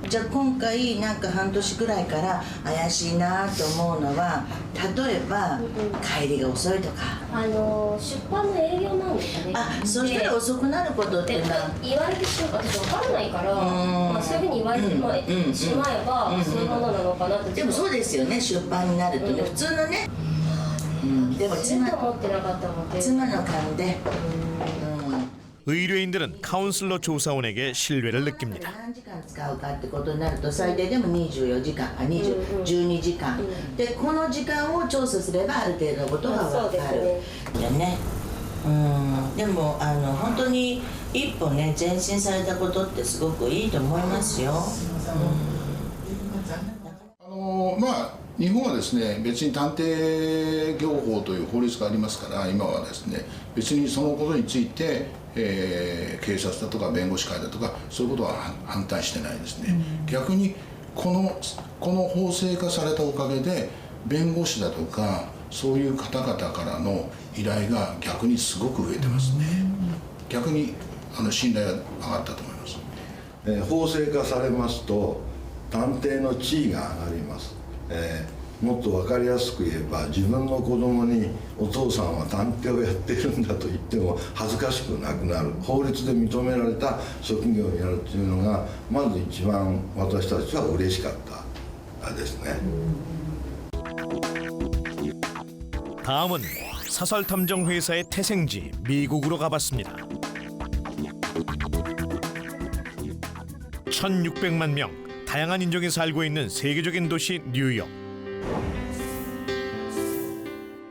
じゃあ今回なんか半年くらいから怪しいなと思うのは、例えば帰りが遅いとか、出版の営業なんですかね。そしたら遅くなることっていうのは言われてしまう、私分からないから、そういうふうに言われてしまえばそういうものなのかなって。でもそうですよね、出版になるとね、普通のね。でも妻の勘で。 의뢰인들은 카운슬러 조사원에게 신뢰를 느낍니다. 何時間使うかってことになると最低でも24時間、12時間で、この時間を調査すればある程度のことが分かるよね。でも本当に一歩ね前進されたことってすごくいいと思いますよ。日本はですね、別に探偵業法という法律がありますから、今はですね、別にそのことについて、警察だとか弁護士会だとかそういうことは反対してないですね。逆にこの法制化されたおかげで弁護士だとかそういう方々からの依頼が逆にすごく増えてますね。逆に信頼が上がったと思います。法制化されますと探偵の地位が上がります。もっと分かりやすく言えば、自分の子供にお父さんは探偵をやっているんだと言っても恥ずかしくなくなる、法律で認められた職業になるというのがまず一番私たちは嬉しかったですね。 다음은 사설 탐정 회사의 태생지 미국으로 가봤습니다. 1,600만 명, 다양한 인종이 살고 있는 세계적인 도시 뉴욕.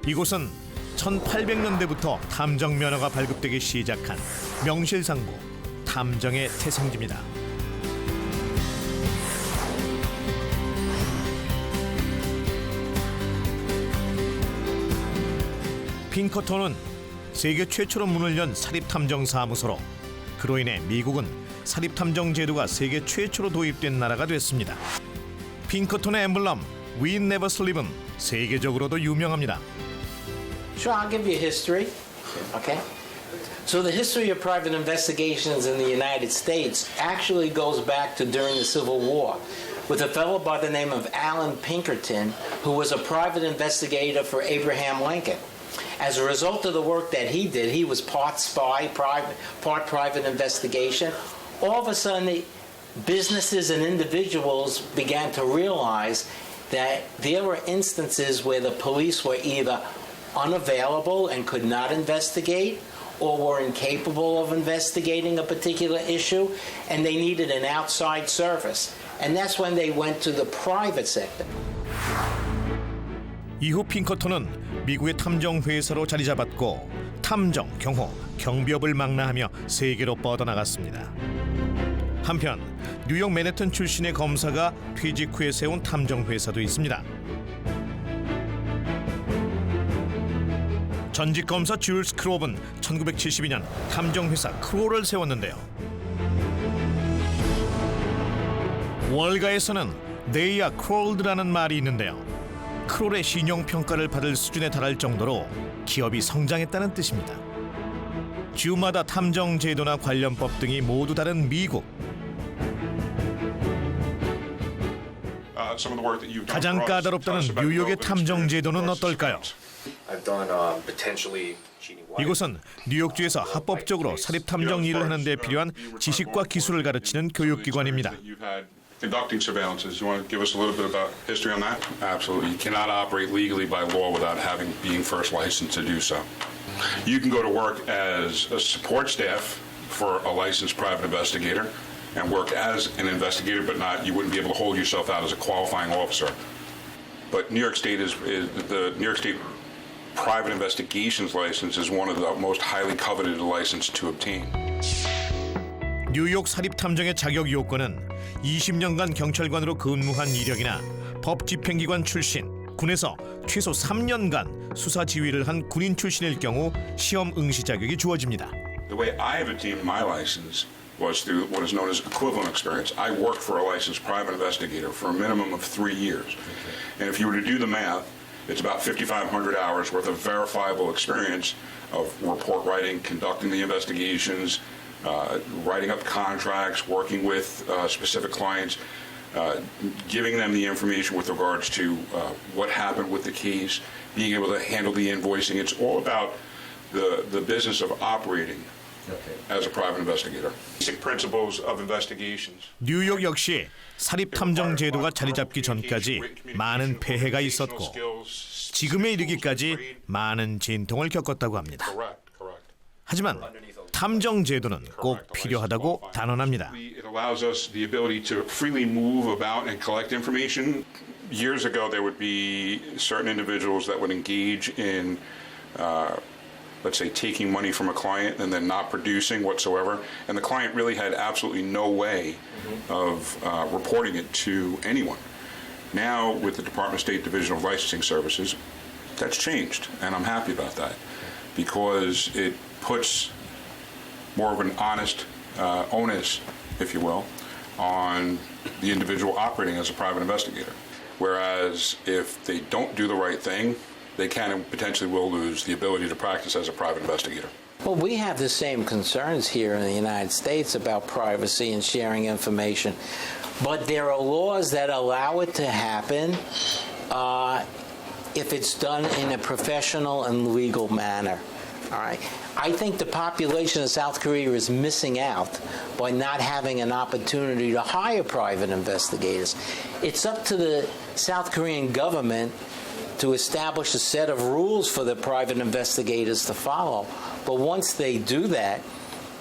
이곳은 1800년대부터 탐정 면허가 발급되기 시작한 명실상부 탐정의 태생지입니다. 핑커톤은 세계 최초로 문을 연 사립탐정 사무소로, 그로 인해 미국은 사립탐정 제도가 세계 최초로 도입된 나라가 됐습니다. 핑커톤의 엠블럼 We Never Sleep은 세계적으로도 유명합니다. Sure, I'll give you history. Okay. So the history of private investigations in the United States actually goes back to during the Civil War, with a fellow by the name of Alan Pinkerton, who was a private investigator for Abraham Lincoln. As a result of the work that he did, he was part spy, part private investigation. All of a sudden, businesses and individuals began to realize that there were instances where the police were either unavailable and could not investigate, or were incapable of investigating a particular issue, and they needed an outside service. And that's when they went to the private sector. 이후 핑커톤은 미국의 탐정 회사로 자리 잡았고 탐정, 경호, 경비업을 망라하며 세계로 뻗어나갔습니다. 한편 뉴욕 맨해튼 출신의 검사가 퇴직 후에 세운 탐정 회사도 있습니다. 전직 검사 줄스 크롭은 1972년 탐정 회사 크로를 세웠는데요. 월가에서는 They are crawled라는 말이 있는데요. 크롤의 신용평가를 받을 수준에 달할 정도로 기업이 성장했다는 뜻입니다. 주마다 탐정 제도나 관련법 등이 모두 다른 미국. 가장 까다롭다는 뉴욕의 탐정 제도는 어떨까요? 이곳은 뉴욕주에서 합법적으로 사립탐정 일을 하는 데 필요한 지식과 기술을 가르치는 교육기관입니다. conducting surveillances. You want to give us a little bit about history on that? Absolutely. You cannot operate legally by law without being first licensed to do so. You can go to work as a support staff for a licensed private investigator and work as an investigator, but you wouldn't be able to hold yourself out as a qualifying officer. But New York State the New York State private investigations license is one of the most highly coveted license to obtain. 뉴욕 사립 탐정의 자격 요건은 20년간 경찰관으로 근무한 이력이나 법 집행기관 출신, 군에서 최소 3년간 수사 지휘를 한 군인 출신일 경우 시험 응시 자격이 주어집니다. The way I've obtained my license was through what is known as equivalent experience. I worked for a licensed private investigator for a minimum of 3 years. And if you were to do the math, it's about 5,500 hours worth of verifiable experience of report writing, conducting the investigations, writing up contracts, working with specific clients, giving them the information with regards to what happened with the case, being able to handle the invoicing. It's all about the business of operating as a private investigator. Basic principles of investigations. 뉴욕 역시 사립 탐정 제도가 자리 잡기 전까지 많은 폐해가 있었고 지금에 이르기까지 많은 진통을 겪었다고 합니다. 하지만 탐정 제도는 꼭 필요하다고 단언합니다. It allows us the ability to freely move about and collect information. Years ago, there would be certain individuals that would engage in, let's say, taking money from a client and then not producing whatsoever, and the client really had absolutely no way of reporting it to anyone. Now, with the Department of State Division of Licensing Services, that's changed, and I'm happy about that because it puts more of an honest onus, if you will, on the individual operating as a private investigator. Whereas if they don't do the right thing, they can and potentially will lose the ability to practice as a private investigator. Well, we have the same concerns here in the United States about privacy and sharing information, but there are laws that allow it to happen if it's done in a professional and legal manner. All right. I think the population of South Korea is missing out by not having an opportunity to hire private investigators. It's up to the South Korean government to establish a set of rules for the private investigators to follow. But once they do that,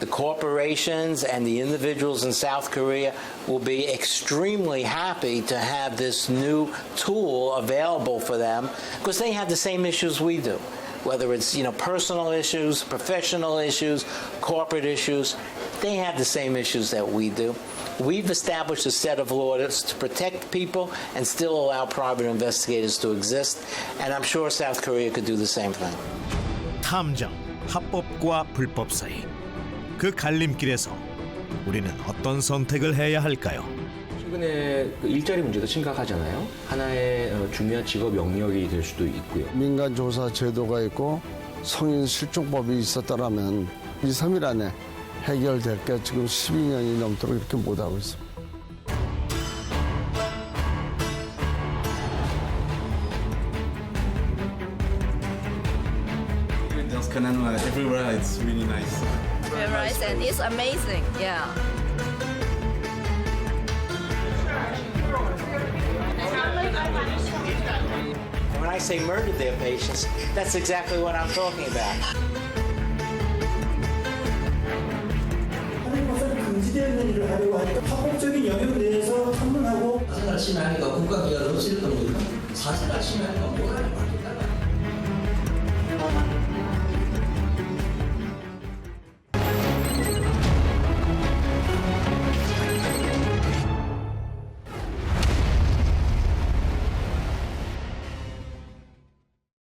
the corporations and the individuals in South Korea will be extremely happy to have this new tool available for them because they have the same issues we do. Whether it's personal issues, professional issues, corporate issues, they have the same issues that we do. We've established a set of laws to protect people and still allow private investigators to exist, and I'm sure South Korea could do the same thing. 탐정, 합법과 불법 사이 그 갈림길에서 우리는 어떤 선택을 해야 할까요? 최근에 일자리 문제도 심각하잖아요. 하나의 중요한 직업 영역이 될 수도 있고요. 민간 조사 제도가 있고 성인 실종법이 있었다라면 2, 3일 안에 해결될 게 지금 12년이 넘도록 이렇게 못하고 있습니다. Everywhere it's really nice. Very nice and it's amazing. Yeah. When I say murdered their patients, that's exactly what I'm talking about. 금지되는 일을 하려고 하니까 합법적인 영역 내에서 탐문하고 사실 아침에 하니까 국가기관으로 쓸 겁니까? 사실 아침에 하니까 뭐라는 말이야.